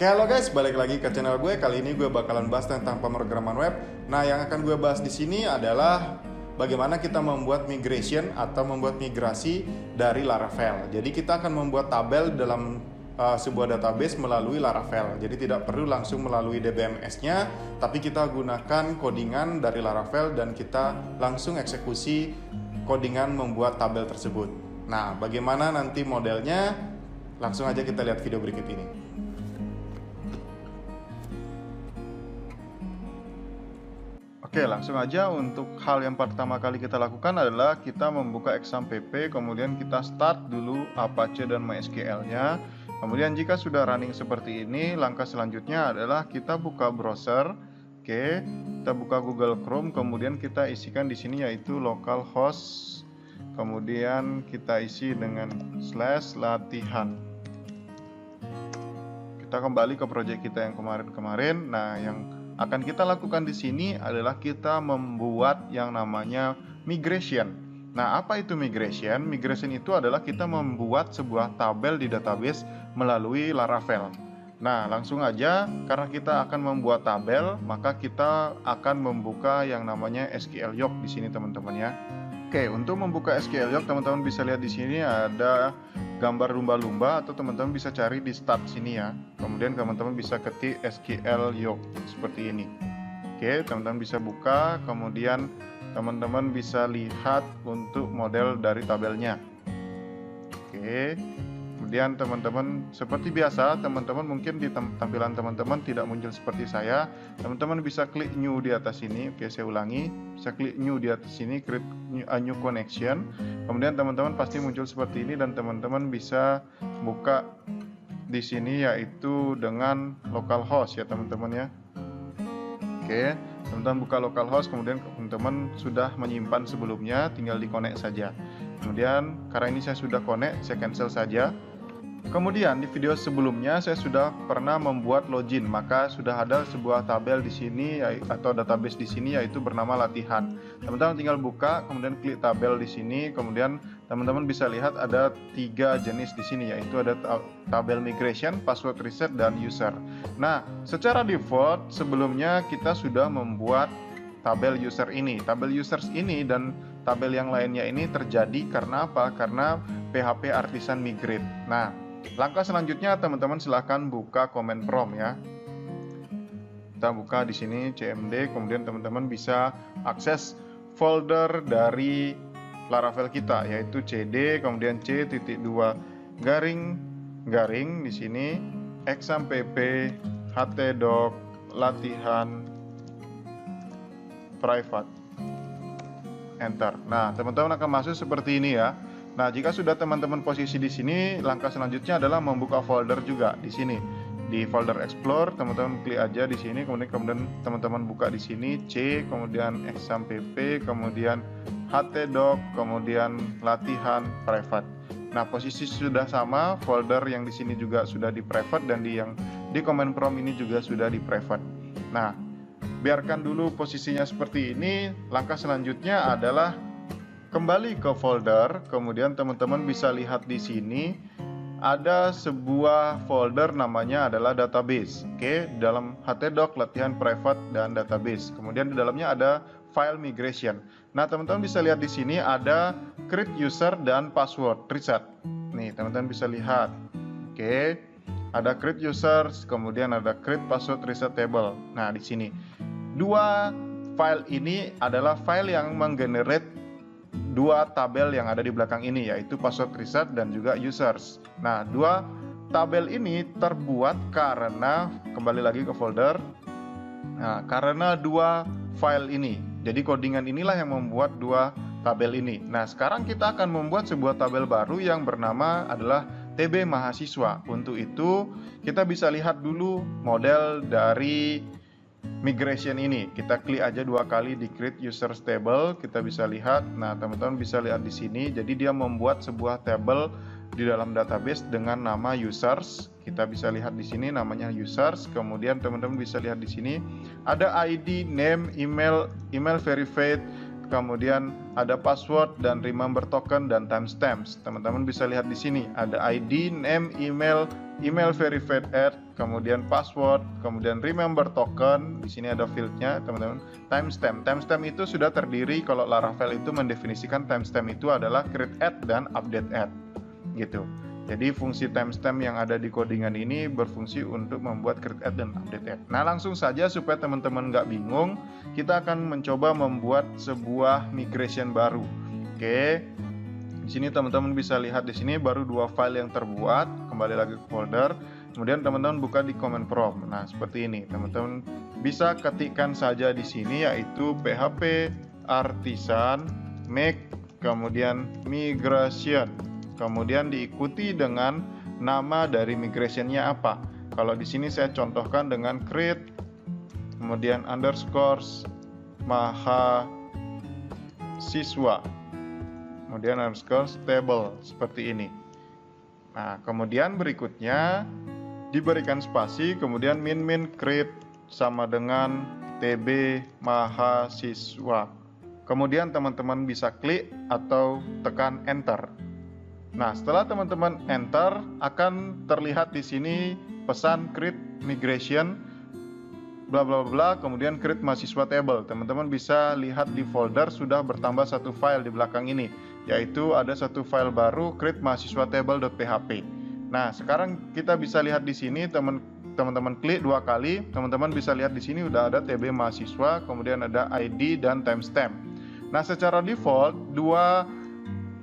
Oke, halo guys, balik lagi ke channel gue. Kali ini gue bakalan bahas tentang pemrograman web. Nah, yang akan gue bahas di sini adalah bagaimana kita membuat migration atau membuat migrasi dari Laravel. Jadi kita akan membuat tabel dalam sebuah database melalui Laravel. Jadi tidak perlu langsung melalui DBMS-nya, tapi kita gunakan codingan dari Laravel dan kita langsung eksekusi codingan membuat tabel tersebut. Nah, bagaimana nanti modelnya? Langsung aja kita lihat video berikut ini. Oke, langsung aja untuk hal yang pertama kali kita lakukan adalah kita membuka exam pp, kemudian kita start dulu Apache dan MySQL-nya. Kemudian jika sudah running seperti ini, langkah selanjutnya adalah kita buka browser. Oke, kita buka Google Chrome, kemudian kita isikan di sini yaitu localhost. Kemudian kita isi dengan /latihan. Kita kembali ke project kita yang kemarin-kemarin. Nah, yang akan kita lakukan di sini adalah kita membuat yang namanya migration. Nah, apa itu migration? Migration itu adalah kita membuat sebuah tabel di database melalui Laravel. Nah, langsung aja, karena kita akan membuat tabel, maka kita akan membuka yang namanya SQL Yoke di sini, teman-teman ya. Oke, untuk membuka SQL Yoke, teman-teman bisa lihat di sini ada gambar lumba-lumba, atau teman-teman bisa cari di start sini ya. Kemudian teman-teman bisa ketik SQL Yoke seperti ini. Oke, teman-teman bisa buka, kemudian teman-teman bisa lihat untuk model dari tabelnya. Oke, kemudian teman-teman seperti biasa, teman-teman mungkin di tampilan teman-teman tidak muncul seperti saya. Teman-teman bisa klik new di atas sini. Oke, saya ulangi, bisa klik new di atas sini, create a new connection. Kemudian teman-teman pasti muncul seperti ini dan teman-teman bisa buka di sini yaitu dengan localhost ya teman-teman ya. Oke, teman-teman buka localhost, kemudian teman-teman sudah menyimpan sebelumnya, tinggal di-connect saja. Kemudian karena ini saya sudah connect, saya cancel saja. Kemudian di video sebelumnya saya sudah pernah membuat login, maka sudah ada sebuah tabel di sini atau database di sini yaitu bernama latihan. Teman-teman tinggal buka, kemudian klik tabel di sini, kemudian teman-teman bisa lihat ada 3 jenis di sini yaitu ada tabel migration, password reset, dan user. Nah, secara default sebelumnya kita sudah membuat tabel user ini. Tabel users ini dan tabel yang lainnya ini terjadi karena apa? Karena PHP Artisan migrate. Nah, langkah selanjutnya teman-teman silahkan buka command prompt ya. Kita buka di sini cmd, kemudian teman-teman bisa akses folder dari Laravel kita yaitu cd, kemudian c.2 garing di sini exam pp htdoc latihan private, enter. Nah, teman-teman akan masuk seperti ini ya. Nah, jika sudah teman-teman posisi di sini, langkah selanjutnya adalah membuka folder juga di sini. Di folder explore, teman-teman klik aja di sini, kemudian teman-teman buka di sini c, kemudian exam pp, kemudian htdoc, kemudian latihan private. Nah, posisi sudah sama, folder yang di sini juga sudah di private dan di command prompt ini juga sudah di private. Nah, biarkan dulu posisinya seperti ini. Langkah selanjutnya adalah kembali ke folder, kemudian teman-teman bisa lihat di sini ada sebuah folder namanya adalah database. Oke, dalam htdoc latihan private dan database. Kemudian di dalamnya ada file migration. Nah, teman-teman bisa lihat di sini ada create user dan password reset. Nih, teman-teman bisa lihat. Oke, ada create users, kemudian ada create password reset table. Nah, di sini dua file ini adalah file yang menggenerate dua tabel yang ada di belakang ini yaitu password reset dan juga users. Nah, dua tabel ini terbuat karena kembali lagi ke folder. Nah, karena dua file ini. Jadi codingan inilah yang membuat dua tabel ini. Nah, sekarang kita akan membuat sebuah tabel baru yang bernama adalah TB mahasiswa. Untuk itu, kita bisa lihat dulu model dari migration ini. Kita klik aja 2 kali di create users table, kita bisa lihat. Nah, teman-teman bisa lihat di sini. Jadi dia membuat sebuah table di dalam database dengan nama users. Kita bisa lihat di sini namanya users. Kemudian teman-teman bisa lihat di sini ada ID, name, email verified, kemudian ada password dan remember token dan timestamps. Teman-teman bisa lihat di sini ada ID, name, email, email verified add, kemudian password, kemudian remember token. Di sini ada fieldnya, teman-teman. Timestamp. Timestamp itu sudah terdiri, kalau Laravel itu mendefinisikan timestamp itu adalah create add dan update add, gitu. Jadi fungsi timestamp yang ada di codingan ini berfungsi untuk membuat create add dan update add. Nah, langsung saja supaya teman-teman nggak bingung, kita akan mencoba membuat sebuah migration baru. Oke. Di sini teman-teman bisa lihat di sini baru 2 file yang terbuat. Kembali lagi ke folder. Kemudian teman-teman buka di command prompt. Nah, seperti ini. Teman-teman bisa ketikkan saja di sini yaitu php artisan make kemudian migration. Kemudian diikuti dengan nama dari migrationnya apa. Kalau di sini saya contohkan dengan create, kemudian underscores mahasiswa, kemudian underscores table seperti ini. Nah, kemudian berikutnya diberikan spasi, kemudian min create sama dengan tb mahasiswa. Kemudian teman-teman bisa klik atau tekan enter. Nah, setelah teman-teman enter, akan terlihat di sini pesan create migration bla bla bla, kemudian create mahasiswa table. Teman-teman bisa lihat di folder sudah bertambah 1 file di belakang ini, yaitu ada 1 file baru create mahasiswa table.php. Nah, sekarang kita bisa lihat di sini, teman-teman klik 2 kali, teman-teman bisa lihat di sini udah ada tb mahasiswa, kemudian ada ID dan timestamp. Nah, secara default 2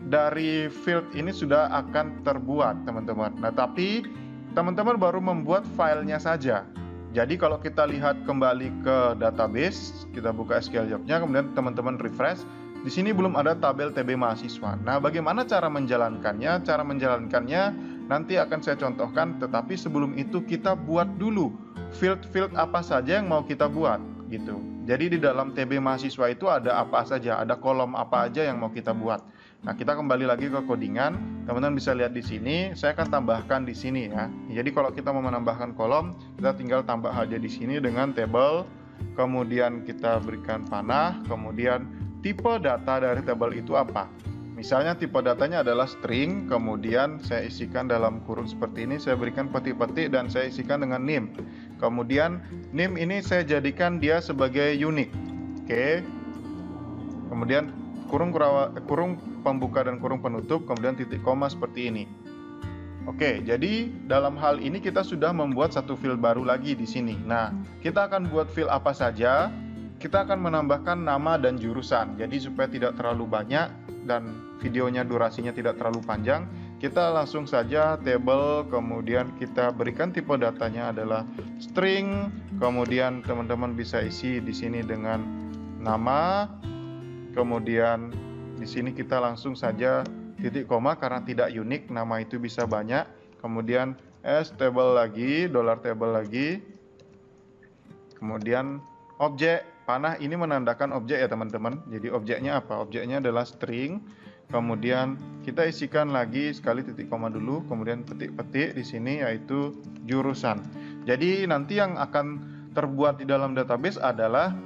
dari field ini sudah akan terbuat, teman-teman. Nah, tapi teman-teman baru membuat filenya saja. Jadi kalau kita lihat kembali ke database, kita buka SQL Jobnya, kemudian teman-teman refresh, di sini belum ada tabel TB mahasiswa. Nah, bagaimana cara menjalankannya? Cara menjalankannya nanti akan saya contohkan, tetapi sebelum itu kita buat dulu field-field apa saja yang mau kita buat, gitu. Jadi di dalam TB mahasiswa itu ada apa saja, ada kolom apa aja yang mau kita buat. Nah, kita kembali lagi ke codingan. Teman-teman bisa lihat di sini, saya akan tambahkan di sini ya. Jadi kalau kita mau menambahkan kolom, kita tinggal tambah aja di sini dengan table, kemudian kita berikan panah, kemudian tipe data dari table itu apa. Misalnya tipe datanya adalah string, kemudian saya isikan dalam kurung seperti ini, saya berikan petik-petik dan saya isikan dengan name. Kemudian name ini saya jadikan dia sebagai unique. Oke. Kemudian kurung pembuka dan kurung penutup, kemudian titik koma seperti ini. Oke, jadi dalam hal ini kita sudah membuat 1 field baru lagi di sini. Nah, kita akan buat field apa saja. Kita akan menambahkan nama dan jurusan. Jadi supaya tidak terlalu banyak dan videonya durasinya tidak terlalu panjang, kita langsung saja table, kemudian kita berikan tipe datanya adalah string, kemudian teman-teman bisa isi di sini dengan nama. Kemudian di sini kita langsung saja titik koma karena tidak unik, nama itu bisa banyak. Kemudian table lagi, $table lagi. Kemudian objek, panah ini menandakan objek ya teman-teman. Jadi objeknya apa? Objeknya adalah string. Kemudian kita isikan lagi sekali titik koma dulu, kemudian petik-petik di sini yaitu jurusan. Jadi nanti yang akan terbuat di dalam database adalah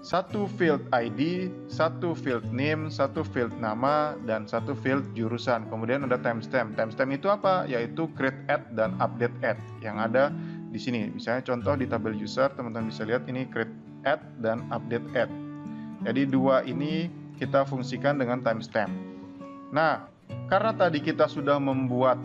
1 field ID, 1 field name, 1 field nama, dan 1 field jurusan. Kemudian ada timestamp. Timestamp itu apa? Yaitu create add dan update add yang ada di sini. Misalnya contoh di tabel user, teman-teman bisa lihat ini create add dan update add. Jadi 2 ini kita fungsikan dengan timestamp. Nah, karena tadi kita sudah membuat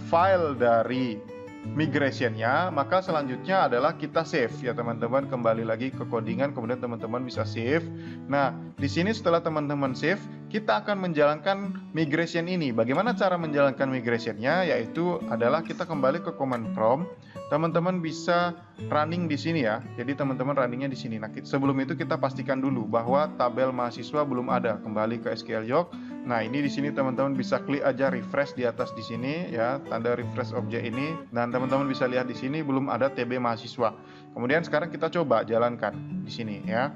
file dari migration-nya, maka selanjutnya adalah kita save ya teman-teman. Kembali lagi ke codingan, kemudian teman-teman bisa save. Nah, di sini setelah teman-teman save, kita akan menjalankan migration ini. Bagaimana cara menjalankan migration-nya? Yaitu adalah kita kembali ke command prompt. Teman-teman bisa running di sini ya. Jadi teman-teman runningnya di sini. Nah, sebelum itu kita pastikan dulu bahwa tabel mahasiswa belum ada. Kembali ke SQL Jog. Nah, ini di sini teman-teman bisa klik aja refresh di atas di sini ya, tanda refresh objek ini, dan teman-teman bisa lihat di sini belum ada TB mahasiswa. Kemudian sekarang kita coba jalankan di sini ya.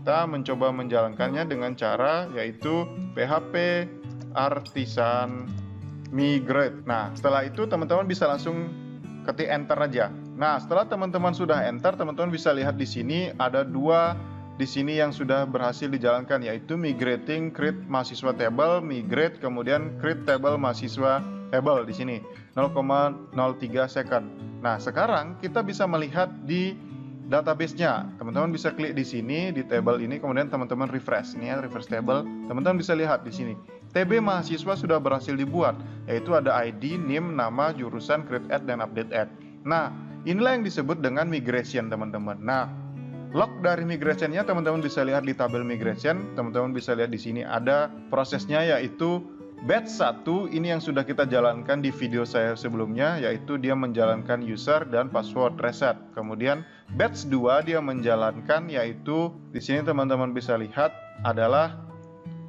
Kita mencoba menjalankannya dengan cara yaitu php artisan migrate. Nah, setelah itu teman-teman bisa langsung ketik enter aja. Nah, setelah teman-teman sudah enter, teman-teman bisa lihat di sini ada 2 di sini yang sudah berhasil dijalankan, yaitu migrating create mahasiswa table, migrate, kemudian create table mahasiswa table di sini 0,03 second. Nah, sekarang kita bisa melihat di database-nya. Teman-teman bisa klik di sini di table ini, kemudian teman-teman refresh. Ini ya, refresh table. Teman-teman bisa lihat di sini. TB mahasiswa sudah berhasil dibuat, yaitu ada ID, NIM, nama, jurusan, create add, dan update add. Nah, inilah yang disebut dengan migration, teman-teman. Nah, log dari migration-nya teman-teman bisa lihat di tabel migration. Teman-teman bisa lihat di sini ada prosesnya, yaitu batch 1 ini yang sudah kita jalankan di video saya sebelumnya, yaitu dia menjalankan user dan password reset. Kemudian batch 2 dia menjalankan, yaitu di sini teman-teman bisa lihat adalah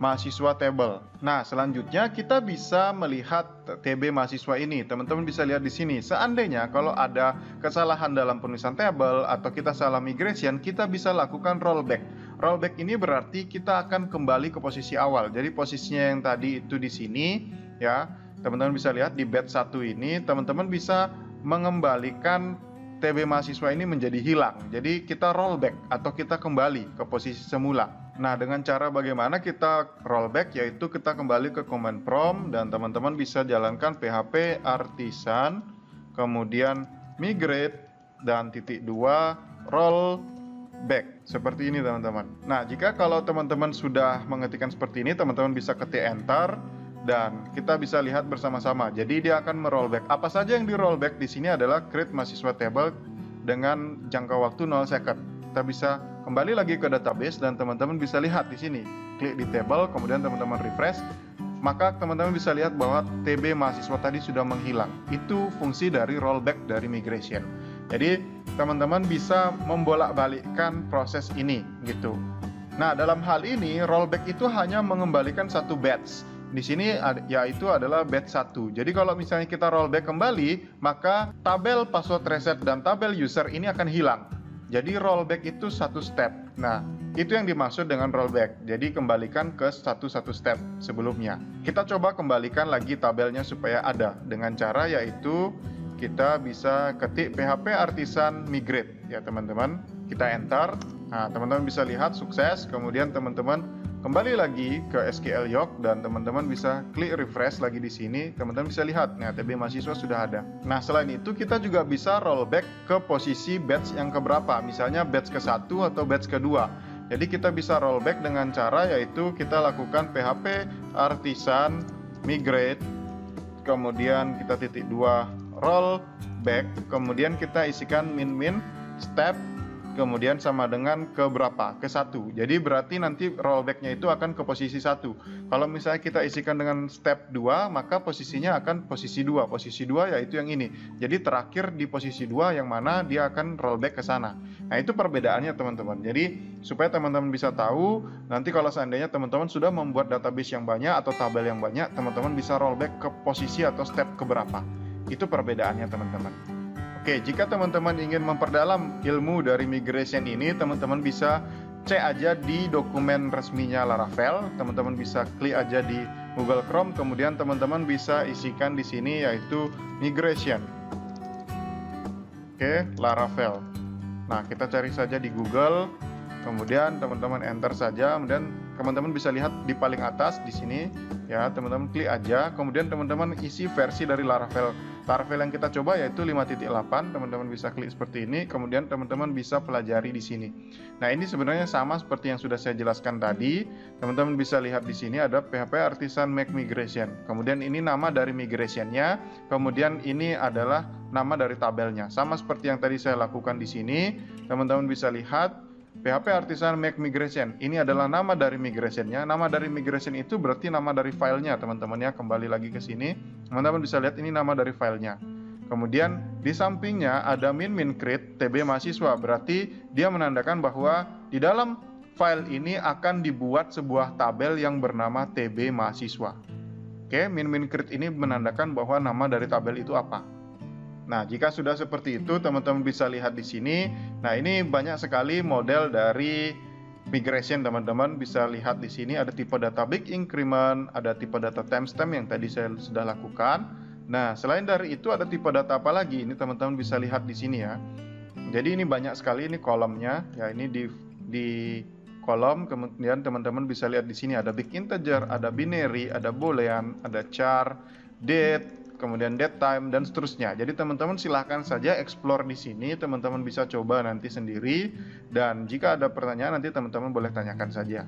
mahasiswa table. Nah, selanjutnya kita bisa melihat TB mahasiswa ini. Teman-teman bisa lihat di sini. Seandainya kalau ada kesalahan dalam penulisan table atau kita salah migration, kita bisa lakukan rollback. Rollback ini berarti kita akan kembali ke posisi awal. Jadi posisinya yang tadi itu di sini, ya. Teman-teman bisa lihat di batch 1 ini, teman-teman bisa mengembalikan TB mahasiswa ini menjadi hilang. Jadi kita rollback atau kita kembali ke posisi semula. Nah, dengan cara bagaimana kita rollback, yaitu kita kembali ke command prompt dan teman-teman bisa jalankan php artisan, kemudian migrate dan titik 2 rollback. Seperti ini, teman-teman. Nah, jika kalau teman-teman sudah mengetikkan seperti ini, teman-teman bisa ketik enter dan kita bisa lihat bersama-sama. Jadi dia akan merollback. Apa saja yang di rollback di sini adalah create mahasiswa table dengan jangka waktu 0 second. Kita bisa kembali lagi ke database dan teman-teman bisa lihat di sini. Klik di table, kemudian teman-teman refresh, maka teman-teman bisa lihat bahwa TB mahasiswa tadi sudah menghilang. Itu fungsi dari rollback dari migration. Jadi teman-teman bisa membolak-balikkan proses ini gitu. Nah, dalam hal ini rollback itu hanya mengembalikan satu batch. Di sini yaitu adalah batch 1. Jadi kalau misalnya kita rollback kembali, maka tabel password reset dan tabel user ini akan hilang. Jadi rollback itu satu step. Nah, itu yang dimaksud dengan rollback. Jadi kembalikan ke satu step sebelumnya. Kita coba kembalikan lagi tabelnya supaya ada. Dengan cara yaitu kita bisa ketik php artisan migrate. Ya teman-teman, kita enter. Nah, teman-teman bisa lihat sukses. Kemudian teman-teman kembali lagi ke SQL Yoke dan teman-teman bisa klik refresh lagi di sini. Teman-teman bisa lihat, nah TB mahasiswa sudah ada. Nah, selain itu kita juga bisa rollback ke posisi batch yang keberapa, misalnya batch ke-1 atau batch kedua. Jadi kita bisa rollback dengan cara yaitu kita lakukan php artisan migrate, kemudian kita titik 2 rollback, kemudian kita isikan min step, kemudian sama dengan ke berapa? Ke 1. Jadi berarti nanti rollbacknya itu akan ke posisi 1. Kalau misalnya kita isikan dengan step 2, maka posisinya akan posisi 2. Posisi 2 yaitu yang ini. Jadi terakhir di posisi 2 yang mana dia akan rollback ke sana. Nah, itu perbedaannya, teman-teman. Jadi supaya teman-teman bisa tahu, nanti kalau seandainya teman-teman sudah membuat database yang banyak atau tabel yang banyak, teman-teman bisa rollback ke posisi atau step ke berapa. Itu perbedaannya, teman-teman. Oke, jika teman-teman ingin memperdalam ilmu dari migration ini, teman-teman bisa cek aja di dokumen resminya Laravel. Teman-teman bisa klik aja di Google Chrome, kemudian teman-teman bisa isikan di sini yaitu migration. Oke, Laravel. Nah, kita cari saja di Google, kemudian teman-teman enter saja, kemudian teman-teman bisa lihat di paling atas di sini ya, teman-teman klik aja, kemudian teman-teman isi versi dari Laravel. Laravel yang kita coba yaitu 5.8, teman-teman bisa klik seperti ini, kemudian teman-teman bisa pelajari di sini. Nah, ini sebenarnya sama seperti yang sudah saya jelaskan tadi. Teman-teman bisa lihat di sini ada PHP Artisan Make Migration. Kemudian ini nama dari migrationnya, kemudian ini adalah nama dari tabelnya. Sama seperti yang tadi saya lakukan di sini, teman-teman bisa lihat PHP Artisan Make Migration. Ini adalah nama dari migrationnya. Nama dari migration itu berarti nama dari filenya, teman-teman ya. Kembali lagi ke sini, teman-teman bisa lihat ini nama dari filenya. Kemudian di sampingnya ada min create TB mahasiswa. Berarti dia menandakan bahwa di dalam file ini akan dibuat sebuah tabel yang bernama TB mahasiswa. Oke, min create ini menandakan bahwa nama dari tabel itu apa. Nah, jika sudah seperti itu, teman-teman bisa lihat di sini. Nah, ini banyak sekali model dari migration, teman-teman bisa lihat di sini ada tipe data big increment, ada tipe data timestamp yang tadi saya sudah lakukan. Nah, selain dari itu ada tipe data apa lagi? Ini teman-teman bisa lihat di sini ya. Jadi ini banyak sekali ini kolomnya. Ya, ini di kolom, kemudian teman-teman bisa lihat di sini ada big integer, ada binary, ada boolean, ada char, date, kemudian date time, dan seterusnya. Jadi teman-teman silahkan saja explore di sini, teman-teman bisa coba nanti sendiri, dan jika ada pertanyaan nanti teman-teman boleh tanyakan saja.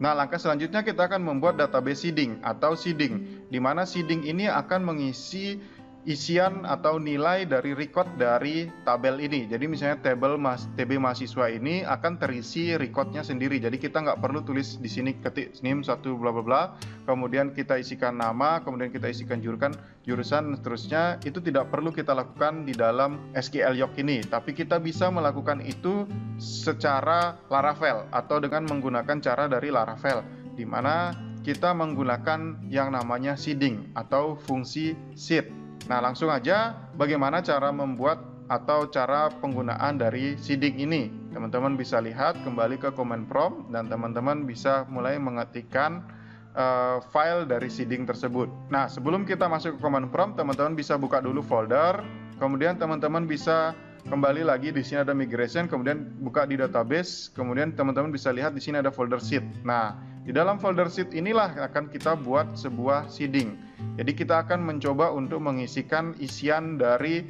Nah, langkah selanjutnya kita akan membuat database seeding atau seeding, di mana seeding ini akan mengisi isian atau nilai dari record dari tabel ini. Jadi misalnya TB mahasiswa ini akan terisi recordnya sendiri. Jadi kita nggak perlu tulis di sini ketik NIM 1 bla bla bla, kemudian kita isikan nama, kemudian kita isikan jurusan dan seterusnya. Itu tidak perlu kita lakukan di dalam SQL Yoke ini, tapi kita bisa melakukan itu secara Laravel atau dengan menggunakan cara dari Laravel, di mana kita menggunakan yang namanya seeding atau fungsi seed. Nah, langsung aja bagaimana cara membuat atau cara penggunaan dari seeding ini. Teman-teman bisa lihat kembali ke command prompt dan teman-teman bisa mulai mengetikkan file dari seeding tersebut. Nah, sebelum kita masuk ke command prompt, teman-teman bisa buka dulu folder, kemudian teman-teman bisa kembali lagi di sini ada migration, kemudian buka di database, kemudian teman-teman bisa lihat di sini ada folder seed. Nah, di dalam folder seed inilah akan kita buat sebuah seeding. Jadi kita akan mencoba untuk mengisikan isian dari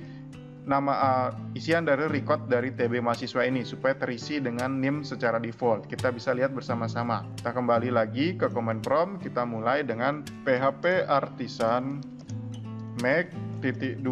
record dari TB mahasiswa ini supaya terisi dengan NIM secara default. Kita bisa lihat bersama-sama. Kita kembali lagi ke command prompt, kita mulai dengan php artisan make.2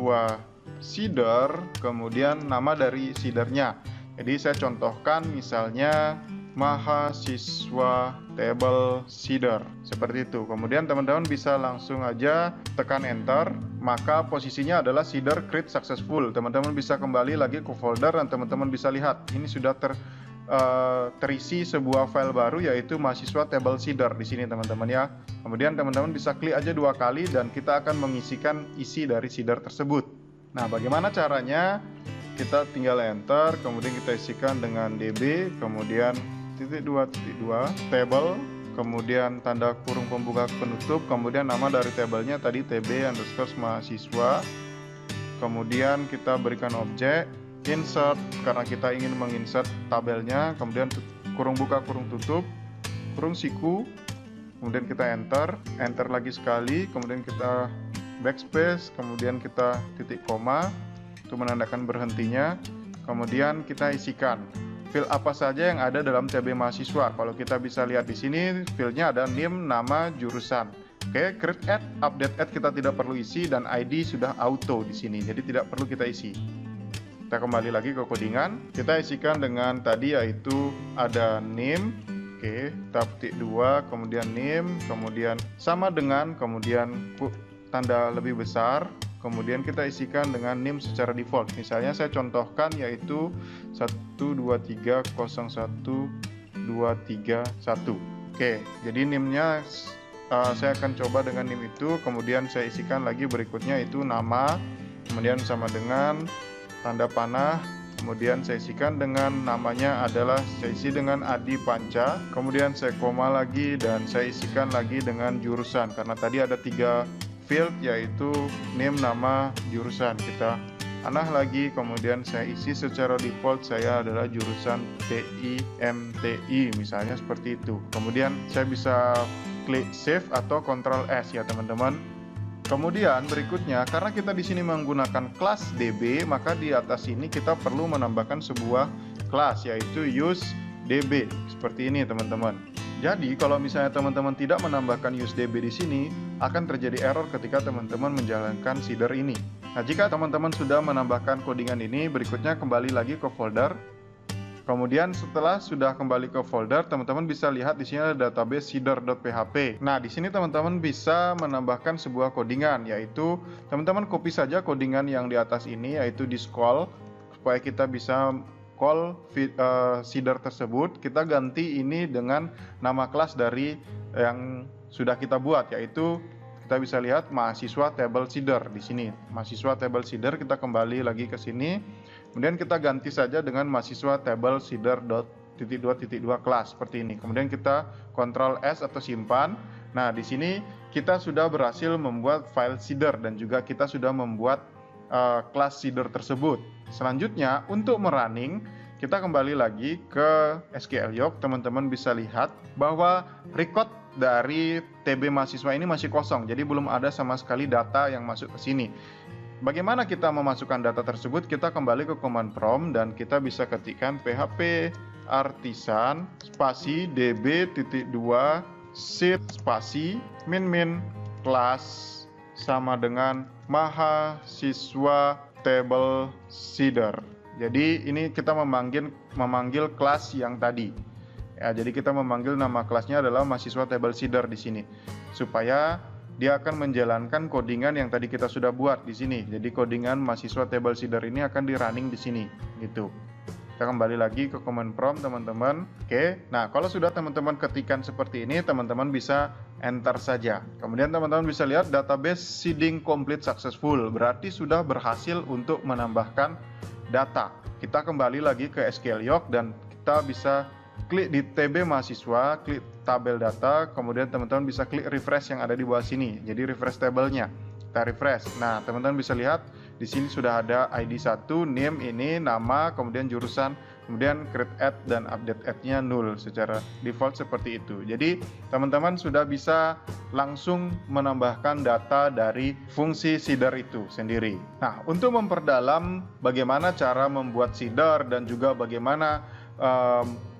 seeder, kemudian nama dari seedernya. Jadi saya contohkan misalnya mahasiswa table seeder seperti itu. Kemudian teman-teman bisa langsung aja tekan enter, maka posisinya adalah seeder create successful. Teman-teman bisa kembali lagi ke folder dan teman-teman bisa lihat ini sudah terisi sebuah file baru yaitu mahasiswa table seeder di sini teman-teman ya. Kemudian teman-teman bisa klik aja 2 kali dan kita akan mengisikan isi dari seeder tersebut. Nah, bagaimana caranya? Kita tinggal enter, kemudian kita isikan dengan db, kemudian .2.2 table, kemudian tanda kurung pembuka penutup, kemudian nama dari tabelnya tadi tb_mahasiswa, kemudian kita berikan objek insert karena kita ingin menginsert tabelnya, kemudian kurung buka kurung tutup, kurung siku, kemudian kita enter lagi sekali, kemudian kita backspace, kemudian kita titik koma untuk menandakan berhentinya, kemudian kita isikan field apa saja yang ada dalam TB mahasiswa. Kalau kita bisa lihat di sini, fieldnya ada NIM, nama, jurusan. Oke, create add, update add kita tidak perlu isi dan ID sudah auto di sini, jadi tidak perlu kita isi. Kita kembali lagi ke codingan, kita isikan dengan tadi yaitu ada NIM. Oke, tab titik 2, kemudian NIM, kemudian sama dengan, kemudian tanda lebih besar. Kemudian kita isikan dengan NIM secara default. Misalnya saya contohkan yaitu 123012331. Oke, jadi NIM-nya saya akan coba dengan NIM itu. Kemudian saya isikan lagi berikutnya itu nama, kemudian sama dengan tanda panah. Kemudian saya isikan dengan namanya adalah saya isi dengan Adi Panca. Kemudian saya koma lagi dan saya isikan lagi dengan jurusan karena tadi ada 3 field yaitu name, nama, jurusan. Kita panah lagi, kemudian saya isi secara default saya adalah jurusan TI misalnya seperti itu. Kemudian saya bisa klik save atau Ctrl S ya teman-teman. Kemudian berikutnya karena kita di sini menggunakan kelas DB, maka di atas ini kita perlu menambahkan sebuah kelas yaitu use DB seperti ini teman-teman. Jadi kalau misalnya teman-teman tidak menambahkan useDB di sini, akan terjadi error ketika teman-teman menjalankan seeder ini. Nah, jika teman-teman sudah menambahkan codingan ini, berikutnya kembali lagi ke folder. Kemudian setelah sudah kembali ke folder, teman-teman bisa lihat di sini ada database seeder.php. Nah, di sini teman-teman bisa menambahkan sebuah codingan, yaitu teman-teman copy saja codingan yang di atas ini, yaitu discall, supaya kita bisa call seeder tersebut. Kita ganti ini dengan nama kelas dari yang sudah kita buat, yaitu kita bisa lihat mahasiswa table seeder di sini. Mahasiswa table seeder, kita kembali lagi ke sini. Kemudian kita ganti saja dengan mahasiswa table seeder.2.2 kelas seperti ini. Kemudian kita Ctrl S atau simpan. Nah, di sini kita sudah berhasil membuat file seeder dan juga kita sudah membuat kelas seeder tersebut. Selanjutnya untuk merunning kita kembali lagi ke SQL Yoke. Teman-teman bisa lihat bahwa record dari TB mahasiswa ini masih kosong, jadi belum ada sama sekali data yang masuk ke sini. Bagaimana kita memasukkan data tersebut? Kita kembali ke command prompt dan kita bisa ketikkan php artisan spasi db.2 seed spasi min kelas sama dengan mahasiswa table seeder. Jadi ini kita memanggil kelas yang tadi. Ya, jadi kita memanggil nama kelasnya adalah mahasiswa table seeder di sini, supaya dia akan menjalankan codingan yang tadi kita sudah buat di sini. Jadi codingan mahasiswa table seeder ini akan di running di sini, gitu. Kita kembali lagi ke command prompt, teman-teman. Oke. Nah, kalau sudah teman-teman ketikkan seperti ini, teman-teman bisa enter saja. Kemudian teman-teman bisa lihat database seeding complete successful. Berarti sudah berhasil untuk menambahkan data. Kita kembali lagi ke SQL Yoke dan kita bisa klik di TB mahasiswa, klik tabel data, kemudian teman-teman bisa klik refresh yang ada di bawah sini. Jadi refresh tabelnya. Kita refresh. Nah, teman-teman bisa lihat di sini sudah ada ID 1, name ini, nama, kemudian jurusan, kemudian create add dan update add-nya 0 secara default seperti itu. Jadi, teman-teman sudah bisa langsung menambahkan data dari fungsi seeder itu sendiri. Nah, untuk memperdalam bagaimana cara membuat seeder dan juga bagaimana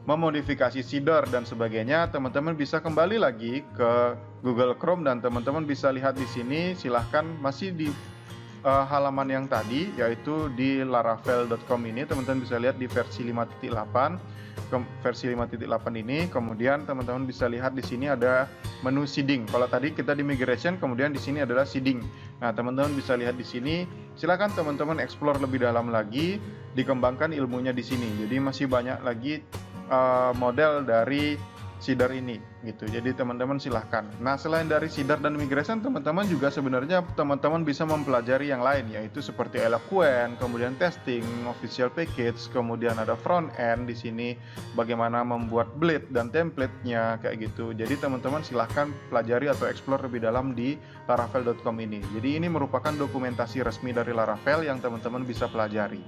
memodifikasi seeder dan sebagainya, teman-teman bisa kembali lagi ke Google Chrome dan teman-teman bisa lihat di sini. Silahkan masih di halaman yang tadi, yaitu di laravel.com ini. Teman-teman bisa lihat di versi 5.8. Versi 5.8 ini, kemudian teman-teman bisa lihat di sini ada menu seeding. Kalau tadi kita di migration, kemudian di sini adalah seeding. Nah, teman-teman bisa lihat di sini. Silakan teman-teman explore lebih dalam lagi, dikembangkan ilmunya di sini. Jadi masih banyak lagi model dari seeder ini, gitu. Jadi teman-teman silahkan. Nah, selain dari seeder dan migration, teman-teman juga sebenarnya teman-teman bisa mempelajari yang lain, yaitu seperti Eloquent, kemudian testing, official package, kemudian ada front end di sini, bagaimana membuat blade dan template-nya kayak gitu. Jadi teman-teman silahkan pelajari atau explore lebih dalam di laravel.com ini. Jadi ini merupakan dokumentasi resmi dari Laravel yang teman-teman bisa pelajari.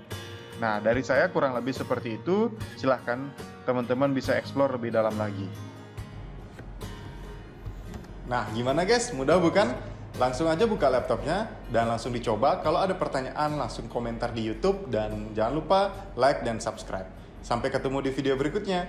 Nah, dari saya kurang lebih seperti itu. Silahkan teman-teman bisa explore lebih dalam lagi. Nah, gimana guys? Mudah bukan? Langsung aja buka laptopnya dan langsung dicoba. Kalau ada pertanyaan, langsung komentar di YouTube. Dan jangan lupa like dan subscribe. Sampai ketemu di video berikutnya.